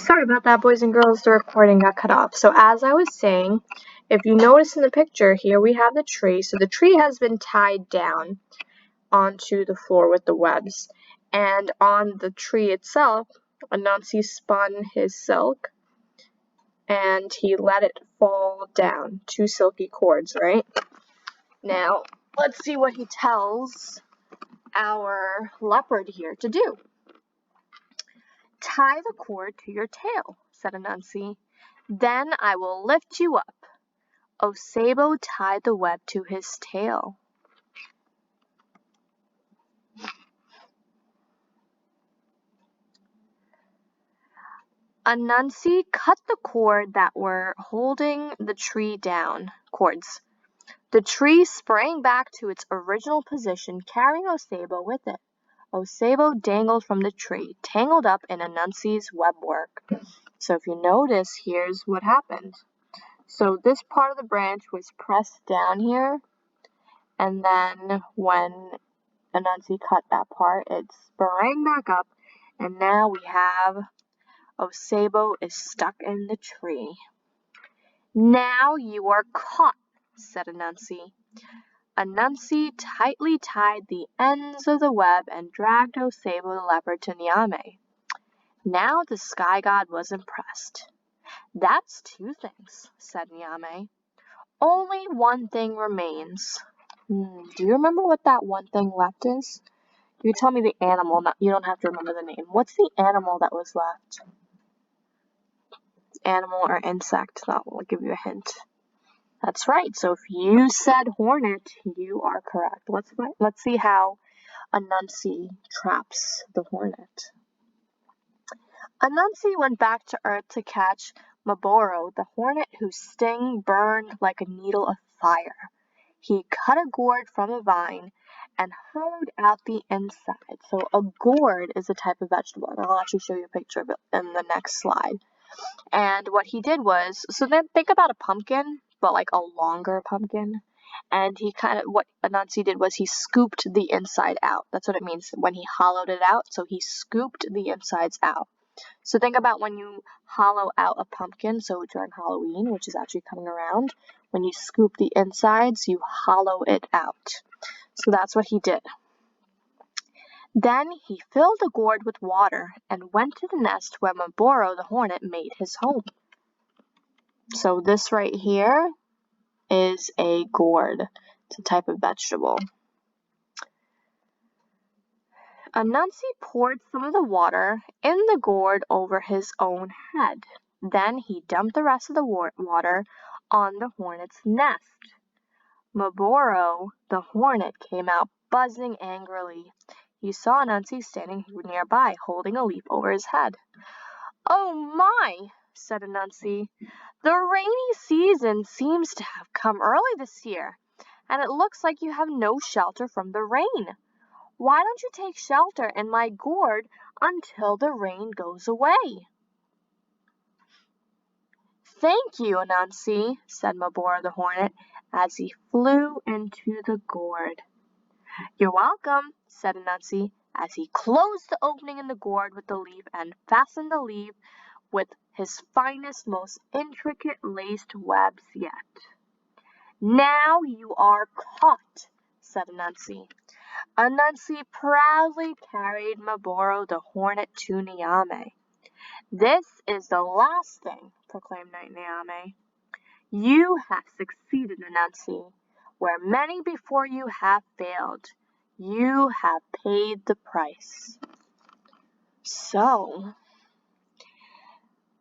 Sorry about that, boys and girls, the recording got cut off. So as I was saying, if you notice in the picture here, we have the tree. So the tree has been tied down onto the floor with the webs. And on the tree itself, Anansi spun his silk and he let it fall down. 2 silky cords, right? Now, let's see what he tells our leopard here to do. Tie the cord to your tail, said Anansi. Then I will lift you up. Osebo tied the web to his tail. Anansi cut the cord that were holding the tree down. Cords. The tree sprang back to its original position, carrying Osebo with it. Osebo dangled from the tree, tangled up in Anansi's webwork. So if you notice, here's what happened. So this part of the branch was pressed down here, and then when Anansi cut that part, it sprang back up, and now we have Osebo is stuck in the tree. Now you are caught, said Anansi. Anansi tightly tied the ends of the web and dragged Osebo the leopard to Niame. Now the sky god was impressed. That's 2 things, said Niame. Only 1 thing remains. Do you remember what that 1 thing left is? You tell me the animal, you don't have to remember the name. What's the animal that was left? Animal or insect, that will give you a hint. That's right, so if you said hornet, you are correct. Let's see how Anansi traps the hornet. Anansi went back to Earth to catch Maboro, the hornet whose sting burned like a needle of fire. He cut a gourd from a vine and hollowed out the inside. So a gourd is a type of vegetable, and I'll actually show you a picture of it in the next slide. And what he did was, so then think about a pumpkin, but like a longer pumpkin. And what Anansi did was he scooped the inside out. That's what it means when he hollowed it out. So he scooped the insides out. So think about when you hollow out a pumpkin, so during Halloween, which is actually coming around, when you scoop the insides, you hollow it out. So that's what he did. Then he filled the gourd with water and went to the nest where Maboro the hornet made his home. So this right here is a gourd. It's a type of vegetable. Anansi poured some of the water in the gourd over his own head. Then he dumped the rest of the water on the hornet's nest. Maboro the hornet came out buzzing angrily. He saw Anansi standing nearby, holding a leaf over his head. "Oh my," said Anansi. "The rainy season seems to have come early this year, and it looks like you have no shelter from the rain. Why don't you take shelter in my gourd until the rain goes away?" "Thank you, Anansi," said Maboro the hornet as he flew into the gourd. "You're welcome," said Anansi as he closed the opening in the gourd with the leaf and fastened the leaf with his finest, most intricate laced webs yet. "Now you are caught," said Anansi. Anansi proudly carried Maboro the hornet to Niame. "This is the last thing," proclaimed Niame. "You have succeeded, Anansi, where many before you have failed. You have paid the price." So,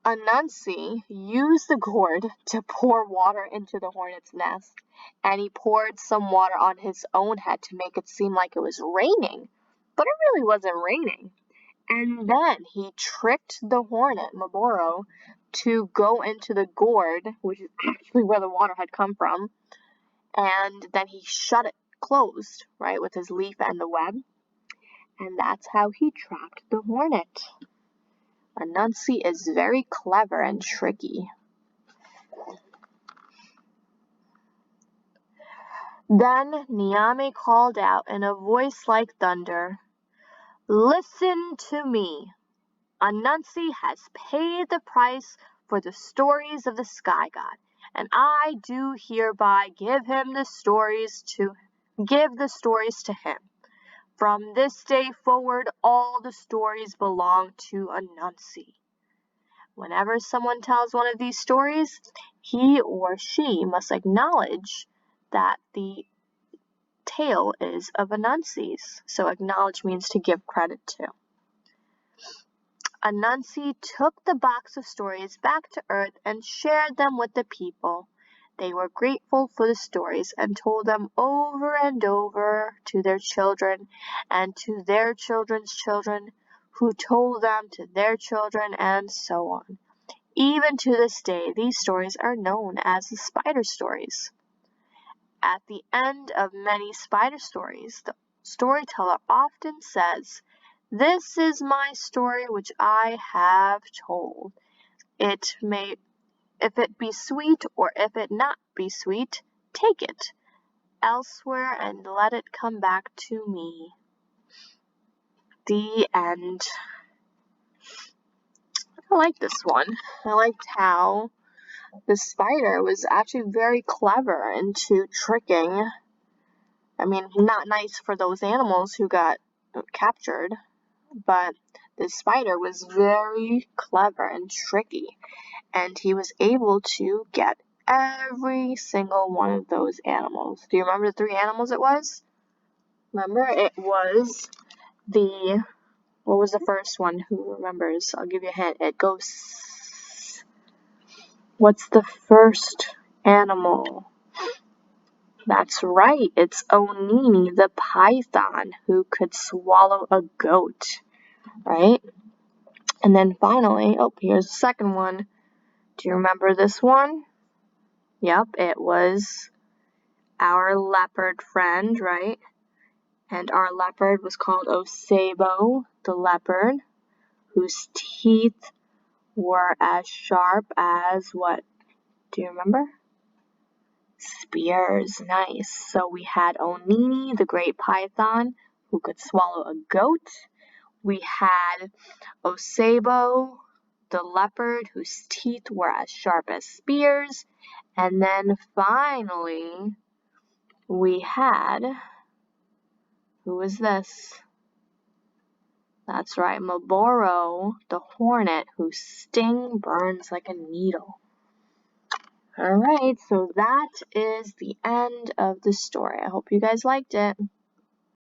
Anansi used the gourd to pour water into the hornet's nest, and he poured some water on his own head to make it seem like it was raining, but it really wasn't raining. And then he tricked the hornet, Maboro, to go into the gourd, which is actually where the water had come from, and then he shut it closed, right, with his leaf and the web, and that's how he trapped the hornet. Anansi is very clever and tricky. Then Niame called out in a voice like thunder, "Listen to me. Anansi has paid the price for the stories of the sky god, and I do hereby give the stories to him. From this day forward, all the stories belong to Anansi. Whenever someone tells one of these stories, he or she must acknowledge that the tale is of Anansi's. So acknowledge means to give credit to. Anansi took the box of stories back to Earth and shared them with the people. They were grateful for the stories and told them over and over to their children and to their children's children, who told them to their children, and so on. Even to this day, these stories are known as the spider stories. At the end of many spider stories, the storyteller often says, "This is my story which I have told. If it be sweet, or if it not be sweet, take it elsewhere and let it come back to me." The end. I like this one. I liked how the spider was actually very clever into tricking. I mean, not nice for those animals who got captured, but the spider was very clever and tricky, and he was able to get every single one of those animals. Do you remember the 3 animals it was? Remember, it was what was the first one? Who remembers? I'll give you a hint. It goes, what's the first animal? That's right, it's Onini the python, who could swallow a goat, right? And then finally, here's the second one. Do you remember this one? Yep, it was our leopard friend, right? And our leopard was called Osebo the leopard, whose teeth were as sharp as what? Do you remember? Spears. Nice. So we had Onini the great python, who could swallow a goat. We had Osebo the leopard, whose teeth were as sharp as spears. And then finally, we had, who was this? That's right, Maboro the hornet, whose sting burns like a needle. Alright, so that is the end of the story. I hope you guys liked it.